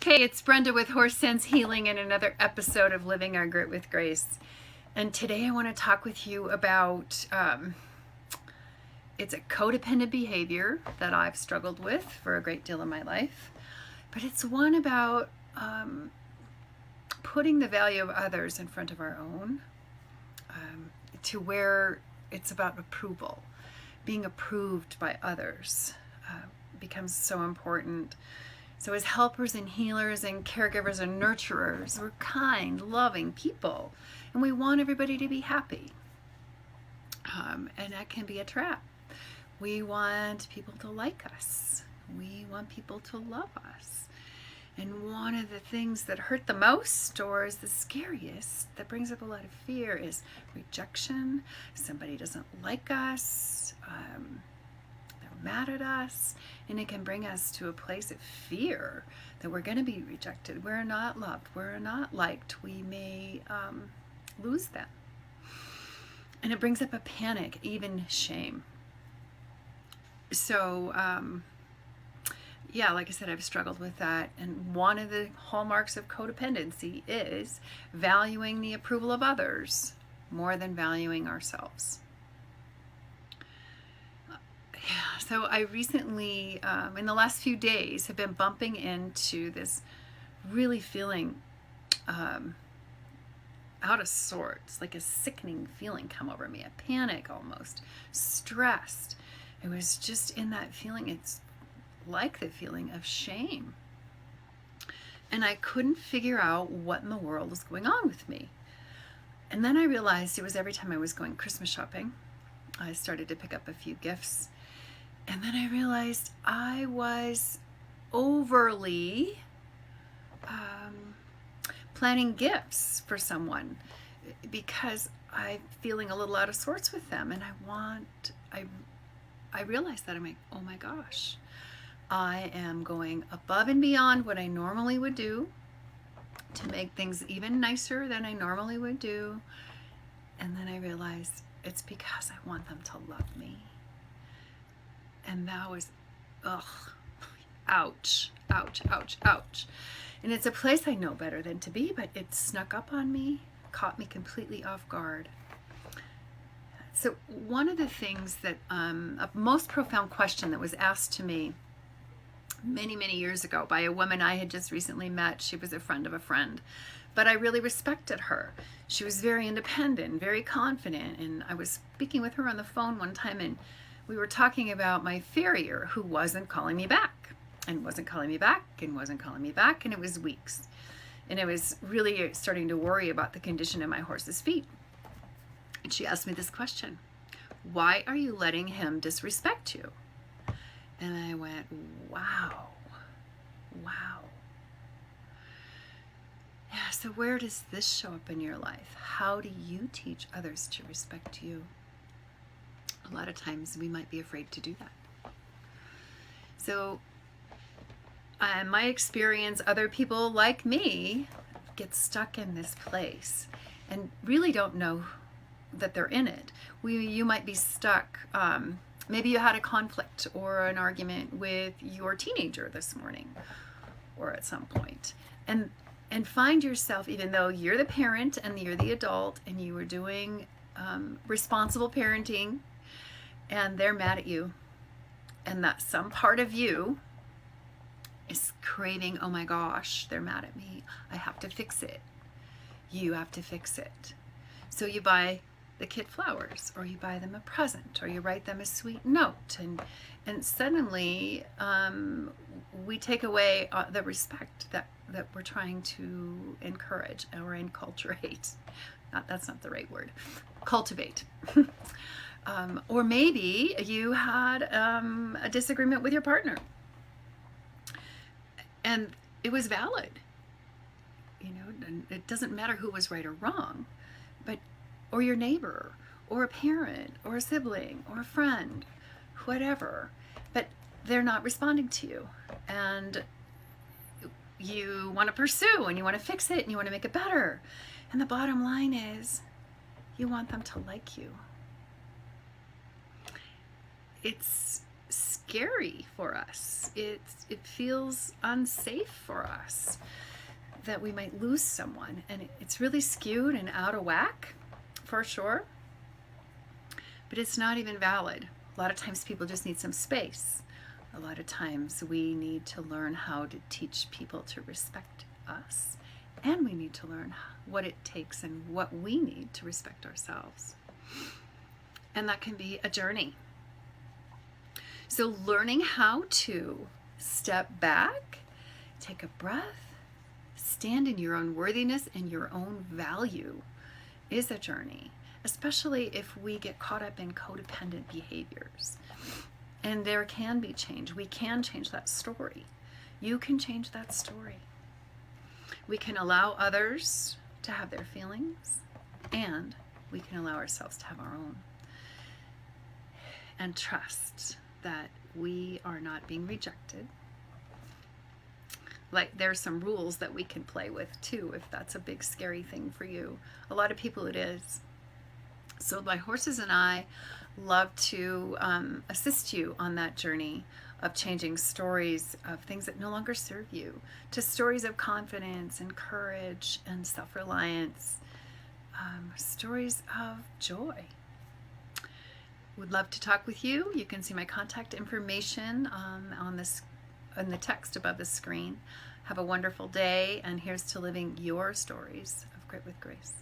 Hey, it's Brenda with Horse Sense Healing and another episode of Living Our Grit with Grace. And today I want to talk with you about it's a codependent behavior that I've struggled with for a great deal of my life. But it's one about putting the value of others in front of our own, to where it's about approval. Being approved by others becomes so important. So as helpers and healers and caregivers and nurturers, we're kind, loving people, and we want everybody to be happy. And that can be a trap. We want people to like us. We want people to love us. And one of the things that hurt the most, or is the scariest, that brings up a lot of fear, is rejection. Somebody doesn't like us. They're mad at us. And it can bring us to a place of fear that we're going to be rejected. We're not loved. We're not liked. We may lose them. And it brings up a panic, even shame. So, yeah, like I said, I've struggled with that. And one of the hallmarks of codependency is valuing the approval of others more than valuing ourselves. Yeah, so I recently, in the last few days, have been bumping into this really feeling out of sorts, like a sickening feeling come over me, a panic almost, stressed. It was just in that feeling, it's like the feeling of shame. And I couldn't figure out what in the world was going on with me. And then I realized it was every time I was going Christmas shopping, I started to pick up a few gifts. And then I realized I was overly planning gifts for someone because I'm feeling a little out of sorts with them. And I realized that I'm like, oh my gosh, I am going above and beyond what I normally would do to make things even nicer than I normally would do. And then I realized it's because I want them to love me. And that was, ouch, ouch, ouch, ouch. And it's a place I know better than to be, but it snuck up on me, caught me completely off guard. So one of the things that, a most profound question that was asked to me many, many years ago by a woman I had just recently met. She was a friend of a friend, but I really respected her. She was very independent, very confident, and I was speaking with her on the phone one time, and we were talking about my farrier who wasn't calling me back, and wasn't calling me back, and wasn't calling me back, and it was weeks. And I was really starting to worry about the condition of my horse's feet. And she asked me this question: why are you letting him disrespect you? And I went, wow. Yeah, so where does this show up in your life? How do you teach others to respect you? A lot of times we might be afraid to do that. So, my experience, other people like me get stuck in this place and really don't know that they're in it. You might be stuck. Maybe you had a conflict or an argument with your teenager this morning or at some point. And find yourself, even though you're the parent and you're the adult and you were doing responsible parenting, and they're mad at you, and that some part of you is craving, oh my gosh, they're mad at me. I have to fix it. You have to fix it. So you buy the kid flowers, or you buy them a present, or you write them a sweet note, and suddenly we take away the respect that we're trying to encourage or enculturate. That's not the right word. Cultivate. Or maybe you had a disagreement with your partner, and it was valid. You know, it doesn't matter who was right or wrong, or your neighbor, or a parent, or a sibling, or a friend, whatever, but they're not responding to you, and you want to pursue, and you want to fix it, and you want to make it better, and the bottom line is you want them to like you. It's scary for us. It feels unsafe for us that we might lose someone, and it's really skewed and out of whack for sure, but it's not even valid. A lot of times people just need some space. A lot of times we need to learn how to teach people to respect us, and we need to learn what it takes and what we need to respect ourselves. And that can be a journey. So learning how to step back, take a breath, stand in your own worthiness and your own value is a journey, especially if we get caught up in codependent behaviors. And there can be change. We can change that story. You can change that story. We can allow others to have their feelings, and we can allow ourselves to have our own. And trust that we are not being rejected. Like, there's some rules that we can play with too, if that's a big scary thing for you. A lot of people it is. So my horses and I love to assist you on that journey of changing stories of things that no longer serve you to stories of confidence and courage and self-reliance, stories of joy. Would love to talk with you. You can see my contact information on the text above the screen. Have a wonderful day, and here's to living your stories of grit with grace.